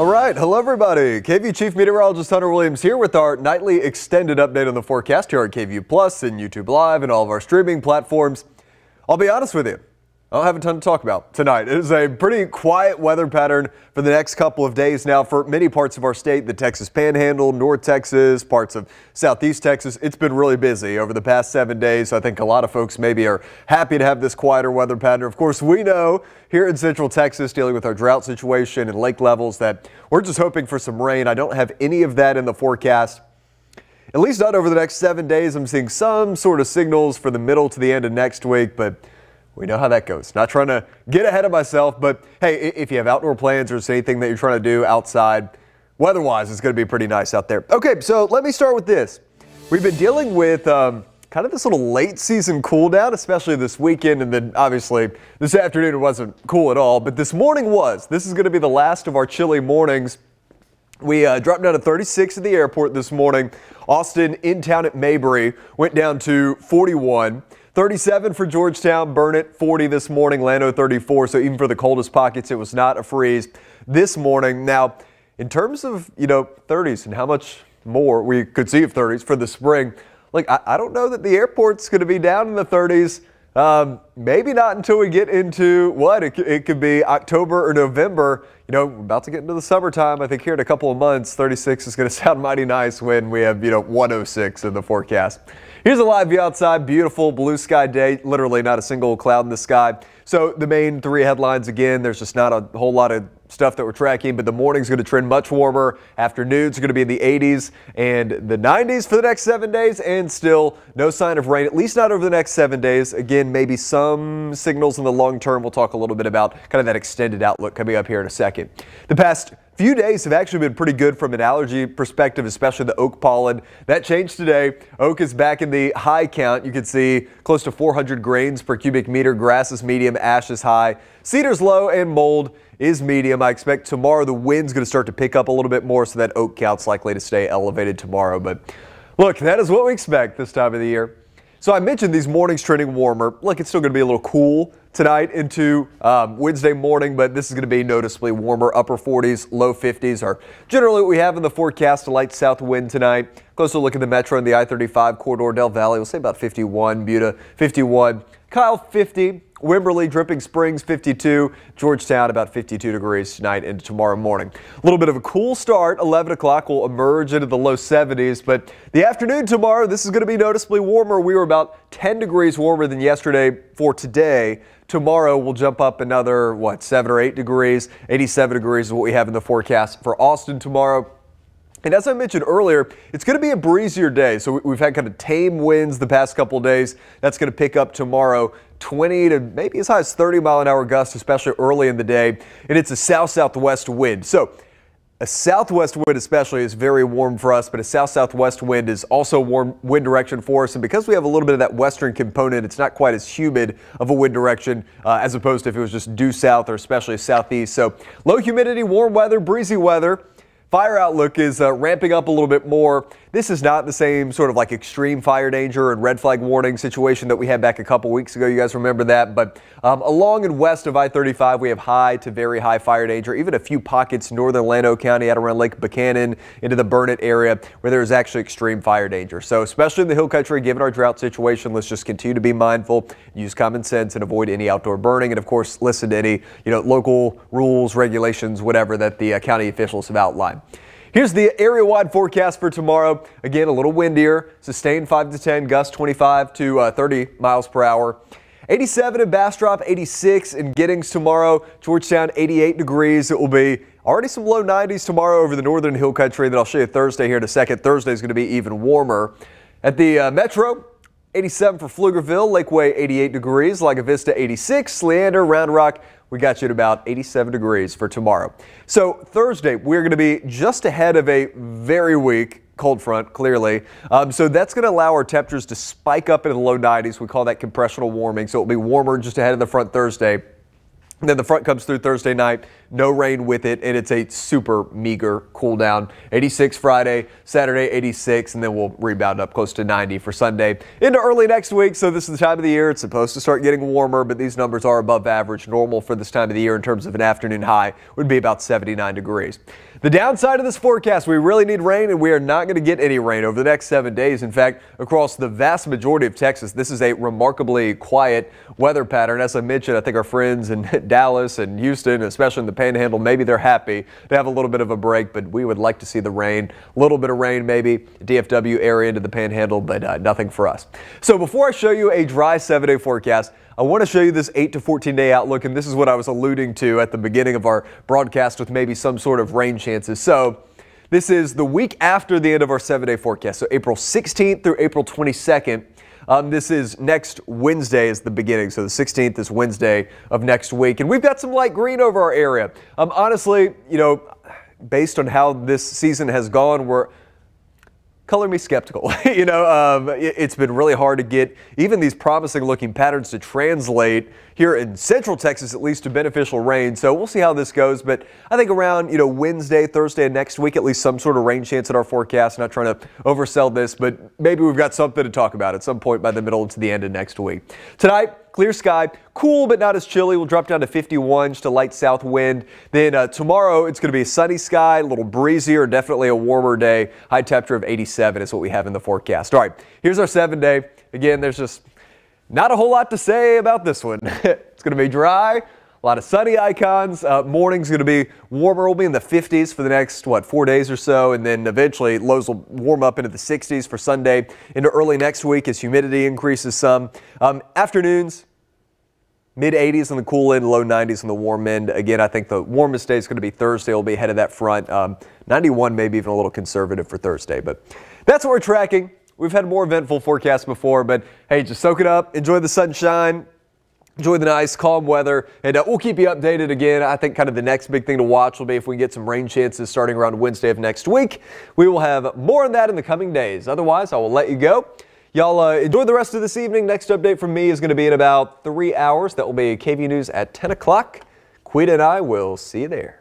All right, hello everybody. KVUE Chief Meteorologist Hunter Williams here with our nightly extended update on the forecast here at KVUE Plus and YouTube Live and all of our streaming platforms. I'll be honest with you, I don't have a ton to talk about tonight. It is a pretty quiet weather pattern for the next couple of days now for many parts of our state, the Texas Panhandle, North Texas, parts of Southeast Texas. It's been really busy over the past 7 days. So I think a lot of folks maybe are happy to have this quieter weather pattern. Of course, we know here in Central Texas, dealing with our drought situation and lake levels, that we're just hoping for some rain. I don't have any of that in the forecast. At least not over the next 7 days. I'm seeing some sort of signals for the middle to the end of next week, but we know how that goes. Not trying to get ahead of myself, but hey, if you have outdoor plans or it's anything that you're trying to do outside, weather-wise, it's going to be pretty nice out there. Okay, so let me start with this. We've been dealing with kind of this little late season cool down, especially this weekend, and then obviously this afternoon it wasn't cool at all, but this morning was. This is going to be the last of our chilly mornings. We dropped down to 36 at the airport this morning. Austin in town at Mayberry went down to 41. 37 for Georgetown, Burnet 40 this morning, Llano 34. So even for the coldest pockets, it was not a freeze this morning. Now, in terms of, 30s and how much more we could see of 30s for the spring, like I don't know that the airport's going to be down in the 30s. Maybe not until we get into it could be October or November. We're about to get into the summertime. I think here in a couple of months, 36 is going to sound mighty nice when we have, 106 in the forecast. Here's a live view outside. Beautiful blue sky day. Literally not a single cloud in the sky. So the main three headlines again, there's just not a whole lot of stuff that we're tracking, but the morning's going to trend much warmer. Afternoons are going to be in the 80s and the 90s for the next 7 days, and still no sign of rain, at least not over the next 7 days. Again, maybe some signals in the long term. We'll talk a little bit about kind of that extended outlook coming up here in a second. The past few days have actually been pretty good from an allergy perspective, especially the oak pollen. That changed today. Oak is back in the high count. You can see close to 400 grains per cubic meter. Grass is medium, ash is high, cedar's low, and mold is medium. I expect tomorrow the wind's going to start to pick up a little bit more, so that oak count's likely to stay elevated tomorrow. But look, that is what we expect this time of the year. So I mentioned these mornings trending warmer. Look, it's still going to be a little cool tonight into Wednesday morning, but this is going to be noticeably warmer. Upper 40s, low 50s are generally what we have in the forecast. A light south wind tonight. Closer look at the metro and the I-35 corridor. Del Valle, we'll say about 51. Buda, 51. Kyle, 50. Wimberley, Dripping Springs, 52. Georgetown, about 52 degrees tonight into tomorrow morning. A little bit of a cool start. 11 o'clock will emerge into the low 70s, but the afternoon tomorrow, this is going to be noticeably warmer. We were about 10 degrees warmer than yesterday for today. Tomorrow we'll jump up another, 7 or 8 degrees. 87 degrees is what we have in the forecast for Austin tomorrow. And as I mentioned earlier, it's going to be a breezier day. So we've had kind of tame winds the past couple of days. That's going to pick up tomorrow. 20 to maybe as high as 30 mile an hour gusts, especially early in the day. And it's a south-southwest wind. So a southwest wind especially is very warm for us, but a south-southwest wind is also warm wind direction for us. And because we have a little bit of that western component, it's not quite as humid of a wind direction as opposed to if it was just due south or especially southeast. So low humidity, warm weather, breezy weather. Fire outlook is ramping up a little bit more. This is not the same sort of like extreme fire danger and red flag warning situation that we had back a couple weeks ago. You guys remember that. But along and west of I-35, we have high to very high fire danger. Even a few pockets northern Llano County out around Lake Buchanan into the Burnet area where there is actually extreme fire danger. So especially in the hill country, given our drought situation, let's just continue to be mindful, use common sense, and avoid any outdoor burning. And of course, listen to any local rules, regulations, whatever that the county officials have outlined. Here's the area-wide forecast for tomorrow. Again, a little windier, sustained 5 to 10, gusts 25 to 30 miles per hour. 87 in Bastrop, 86 in Giddings tomorrow. Georgetown, 88 degrees. It will be already some low 90s tomorrow over the northern hill country that I'll show you Thursday here in a second. Thursday is going to be even warmer. At the metro, 87 for Pflugerville, Lakeway 88 degrees, Laga Vista 86, Leander, Round Rock, we got you at about 87 degrees for tomorrow. So Thursday, we're going to be just ahead of a very weak cold front, clearly. So that's going to allow our temperatures to spike up into the low 90s. We call that compressional warming. So it'll be warmer just ahead of the front Thursday. And then the front comes through Thursday night, no rain with it, and it's a super meager cool down. 86 Friday, Saturday 86, and then we'll rebound up close to 90 for Sunday into early next week. So this is the time of the year. It's supposed to start getting warmer, but these numbers are above average. Normal for this time of the year in terms of an afternoon high would be about 79 degrees. The downside of this forecast, we really need rain, and we are not going to get any rain over the next 7 days. In fact, across the vast majority of Texas, this is a remarkably quiet weather pattern. As I mentioned, I think our friends in Dallas and Houston, especially in the Panhandle, maybe they're happy to have a little bit of a break, but we would like to see the rain, a little bit of rain maybe, DFW area into the Panhandle, but nothing for us. So before I show you a dry 7-day forecast, I want to show you this 8 to 14 day outlook, and this is what I was alluding to at the beginning of our broadcast with maybe some sort of rain chances. So this is the week after the end of our 7-day forecast, so April 16th through April 22nd. This is next Wednesday is the beginning, so the 16th is Wednesday of next week, and we've got some light green over our area. Honestly, you know, based on how this season has gone, color me skeptical. It's been really hard to get even these promising looking patterns to translate here in central Texas, at least to beneficial rain. So we'll see how this goes. But I think around, Wednesday, Thursday, and next week, at least some sort of rain chance in our forecast. Not trying to oversell this, but maybe we've got something to talk about at some point by the middle to the end of next week. Tonight, clear sky, cool but not as chilly. We'll drop down to 51, just a light south wind. Then tomorrow, it's going to be a sunny sky, a little breezier, definitely a warmer day. High temperature of 87 is what we have in the forecast. All right, here's our 7-day. Again, there's just not a whole lot to say about this one. It's going to be dry, a lot of sunny icons. Morning's going to be warmer. We'll be in the 50s for the next, 4 days or so. And then eventually lows will warm up into the 60s for Sunday into early next week as humidity increases some. Afternoons, mid-80s on the cool end, low 90s on the warm end. Again, I think the warmest day is going to be Thursday. We'll be ahead of that front. 91, maybe even a little conservative for Thursday. But that's what we're tracking. We've had more eventful forecasts before, but hey, just soak it up. Enjoy the sunshine. Enjoy the nice, calm weather, and we'll keep you updated again. I think kind of the next big thing to watch will be if we get some rain chances starting around Wednesday of next week. We will have more on that in the coming days. Otherwise, I will let you go. Y'all enjoy the rest of this evening. Next update from me is going to be in about 3 hours. That will be KVUE News at 10 o'clock. Quita and I will see you there.